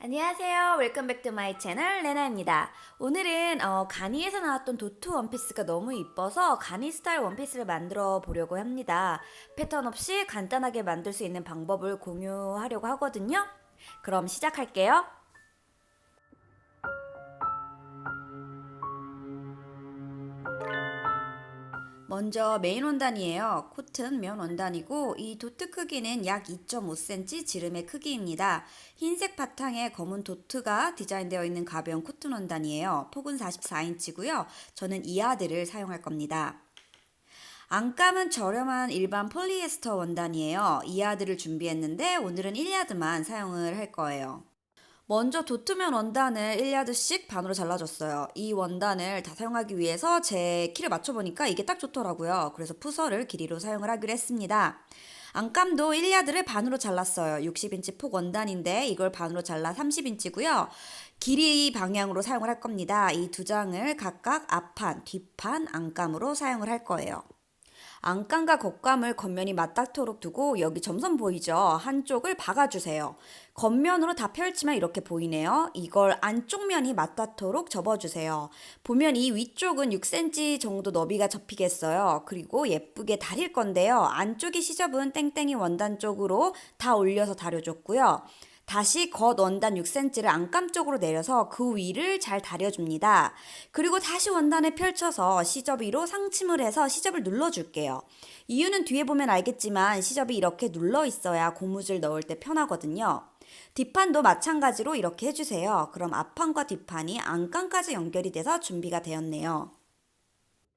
안녕하세요. 웰컴 백 투 마이 채널 레나입니다. 오늘은 가니에서 나왔던 도트 원피스가 너무 이뻐서 가니 스타일 원피스를 만들어 보려고 합니다. 패턴 없이 간단하게 만들 수 있는 방법을 공유하려고 하거든요. 그럼 시작할게요. 먼저 메인 원단이에요. 코튼 면 원단이고 이 도트 크기는 약 2.5cm 지름의 크기입니다. 흰색 바탕에 검은 도트가 디자인되어 있는 가벼운 코튼 원단이에요. 폭은 44인치고요. 저는 2야드를 사용할 겁니다. 안감은 저렴한 일반 폴리에스터 원단이에요. 2야드를 준비했는데 오늘은 1야드만 사용을 할 거예요. 먼저 도트면 원단을 1야드씩 반으로 잘라줬어요. 이 원단을 다 사용하기 위해서 제 키를 맞춰보니까 이게 딱 좋더라고요. 그래서 푸서를 길이로 사용을 하기로 했습니다. 안감도 1야드를 반으로 잘랐어요. 60인치 폭 원단인데 이걸 반으로 잘라 30인치고요. 길이 방향으로 사용을 할 겁니다. 이 두 장을 각각 앞판, 뒷판 안감으로 사용을 할 거예요. 안감과 겉감을 겉면이 맞닿도록 두고 여기 점선 보이죠? 한쪽을 박아주세요. 겉면으로 다 펼치면 이렇게 보이네요. 이걸 안쪽 면이 맞닿도록 접어주세요. 보면 이 위쪽은 6cm 정도 너비가 접히겠어요. 그리고 예쁘게 다릴 건데요. 안쪽이 시접은 땡땡이 원단 쪽으로 다 올려서 다려줬고요. 다시 겉 원단 6cm를 안감 쪽으로 내려서 그 위를 잘 다려줍니다. 그리고 다시 원단을 펼쳐서 시접 위로 상침을 해서 시접을 눌러줄게요. 이유는 뒤에 보면 알겠지만 시접이 이렇게 눌러 있어야 고무줄 넣을 때 편하거든요. 뒷판도 마찬가지로 이렇게 해주세요. 그럼 앞판과 뒷판이 안감까지 연결이 돼서 준비가 되었네요.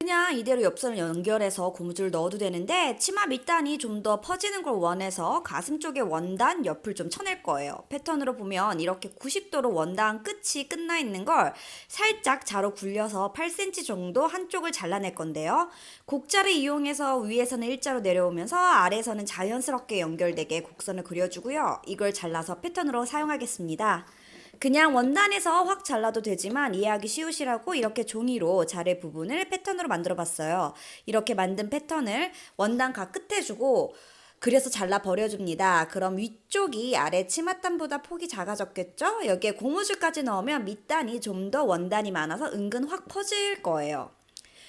그냥 이대로 옆선을 연결해서 고무줄을 넣어도 되는데 치마 밑단이 좀 더 퍼지는 걸 원해서 가슴 쪽에 원단 옆을 좀 쳐낼 거예요. 패턴으로 보면 이렇게 90도로 원단 끝이 끝나 있는 걸 살짝 자로 굴려서 8cm 정도 한쪽을 잘라낼 건데요. 곡자를 이용해서 위에서는 일자로 내려오면서 아래에서는 자연스럽게 연결되게 곡선을 그려주고요. 이걸 잘라서 패턴으로 사용하겠습니다. 그냥 원단에서 확 잘라도 되지만 이해하기 쉬우시라고 이렇게 종이로 자를 부분을 패턴으로 만들어 봤어요. 이렇게 만든 패턴을 원단 각 끝에 주고 그려서 잘라 버려줍니다. 그럼 위쪽이 아래 치맛단보다 폭이 작아졌겠죠? 여기에 고무줄까지 넣으면 밑단이 좀 더 원단이 많아서 은근 확 퍼질 거예요.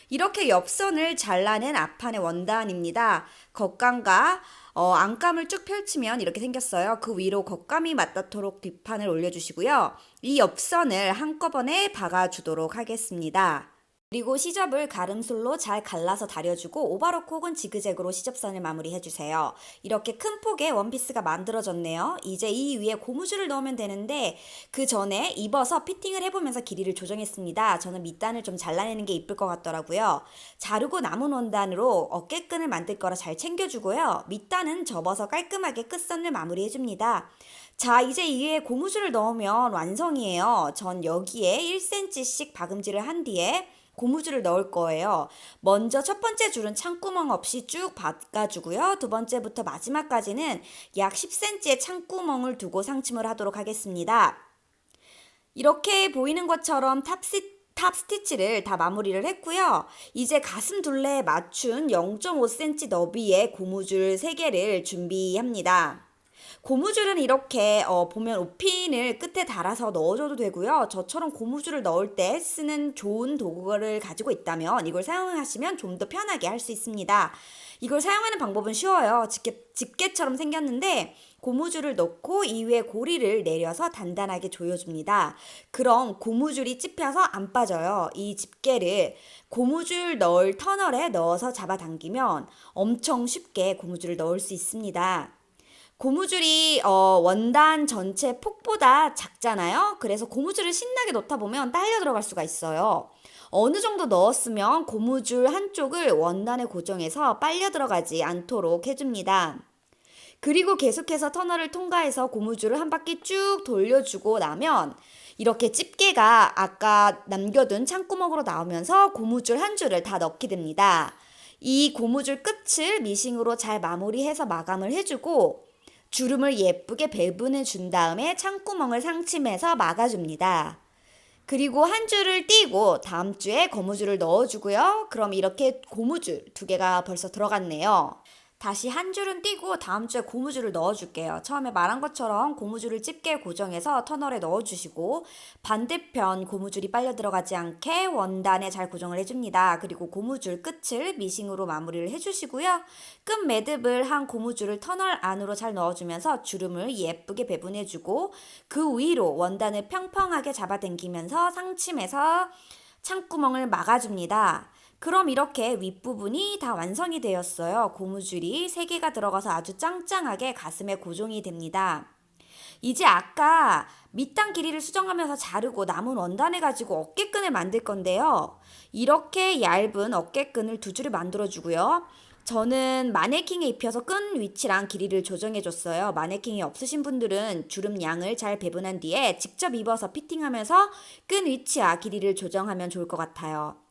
이렇게 옆선을 잘라낸 앞판의 원단입니다. 겉감과 안감을 쭉 펼치면 이렇게 생겼어요. 그 위로 겉감이 맞닿도록 뒷판을 올려주시고요. 이 옆선을 한꺼번에 박아주도록 하겠습니다. 그리고 시접을 가름술로 잘 갈라서 다려주고 오버로크 혹은 지그재그로 시접선을 마무리해주세요. 이렇게 큰 폭의 원피스가 만들어졌네요. 이제 이 위에 고무줄을 넣으면 되는데 그 전에 입어서 피팅을 해보면서 길이를 조정했습니다. 저는 밑단을 좀 잘라내는 게 이쁠 것 같더라고요. 자르고 남은 원단으로 어깨끈을 만들 거라 잘 챙겨주고요. 밑단은 접어서 깔끔하게 끝선을 마무리해줍니다. 자, 이제 이 위에 고무줄을 넣으면 완성이에요. 전 여기에 1cm씩 박음질을 한 뒤에 고무줄을 넣을 거예요. 먼저 첫 번째 줄은 창구멍 없이 쭉 박아주고요. 두 번째부터 마지막까지는 약 10cm의 창구멍을 두고 상침을 하도록 하겠습니다. 이렇게 보이는 것처럼 탑 스티치를 다 마무리를 했고요. 이제 가슴 둘레에 맞춘 0.5cm 너비의 고무줄 3개를 준비합니다. 고무줄은 이렇게 보면 옷핀을 끝에 달아서 넣어줘도 되고요. 저처럼 고무줄을 넣을 때 쓰는 좋은 도구를 가지고 있다면 이걸 사용하시면 좀 더 편하게 할 수 있습니다. 이걸 사용하는 방법은 쉬워요. 집게처럼 생겼는데 고무줄을 넣고 이 위에 고리를 내려서 단단하게 조여줍니다. 그럼 고무줄이 찝혀서 안 빠져요. 이 집게를 고무줄 넣을 터널에 넣어서 잡아당기면 엄청 쉽게 고무줄을 넣을 수 있습니다. 고무줄이 원단 전체 폭보다 작잖아요. 그래서 고무줄을 신나게 넣다 보면 딸려 들어갈 수가 있어요. 어느 정도 넣었으면 고무줄 한쪽을 원단에 고정해서 빨려 들어가지 않도록 해줍니다. 그리고 계속해서 터널을 통과해서 고무줄을 한 바퀴 쭉 돌려주고 나면 이렇게 집게가 아까 남겨둔 창구멍으로 나오면서 고무줄 한 줄을 다 넣게 됩니다. 이 고무줄 끝을 미싱으로 잘 마무리해서 마감을 해주고 주름을 예쁘게 배분해 준 다음에 창구멍을 상침해서 막아줍니다. 그리고 한 줄을 띄고 다음 주에 고무줄을 넣어주고요. 그럼 이렇게 고무줄 2개가 벌써 들어갔네요. 다시 한 줄은 띄고 다음 주에 고무줄을 넣어줄게요. 처음에 말한 것처럼 고무줄을 집게 고정해서 터널에 넣어주시고 반대편 고무줄이 빨려 들어가지 않게 원단에 잘 고정을 해줍니다. 그리고 고무줄 끝을 미싱으로 마무리를 해주시고요. 끝 매듭을 한 고무줄을 터널 안으로 잘 넣어주면서 주름을 예쁘게 배분해주고 그 위로 원단을 평평하게 잡아당기면서 상침해서 창구멍을 막아줍니다. 그럼 이렇게 윗부분이 다 완성이 되었어요. 고무줄이 3개가 들어가서 아주 짱짱하게 가슴에 고정이 됩니다. 이제 아까 밑단 길이를 수정하면서 자르고 남은 원단을 가지고 어깨끈을 만들 건데요. 이렇게 얇은 어깨끈을 2줄을 만들어주고요. 저는 마네킹에 입혀서 끈 위치랑 길이를 조정해줬어요. 마네킹이 없으신 분들은 주름 양을 잘 배분한 뒤에 직접 입어서 피팅하면서 끈 위치와 길이를 조정하면 좋을 것 같아요.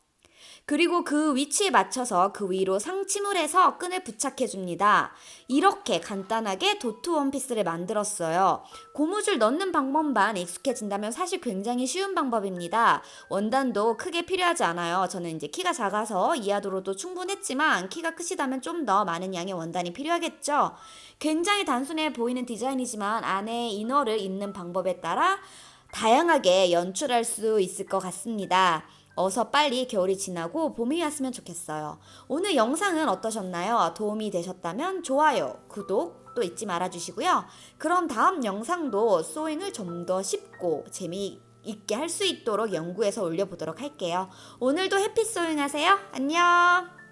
그리고 그 위치에 맞춰서 그 위로 상침을 해서 끈을 부착해줍니다. 이렇게 간단하게 도트 원피스를 만들었어요. 고무줄 넣는 방법만 익숙해진다면 사실 굉장히 쉬운 방법입니다. 원단도 크게 필요하지 않아요. 저는 이제 키가 작아서 이하도로도 충분했지만 키가 크시다면 좀 더 많은 양의 원단이 필요하겠죠. 굉장히 단순해 보이는 디자인이지만 안에 이너를 입는 방법에 따라 다양하게 연출할 수 있을 것 같습니다. 어서 빨리 겨울이 지나고 봄이 왔으면 좋겠어요. 오늘 영상은 어떠셨나요? 도움이 되셨다면 좋아요, 구독 또 잊지 말아주시고요. 그럼 다음 영상도 소잉을 좀 더 쉽고 재미있게 할 수 있도록 연구해서 올려보도록 할게요. 오늘도 해피 소잉 하세요. 안녕!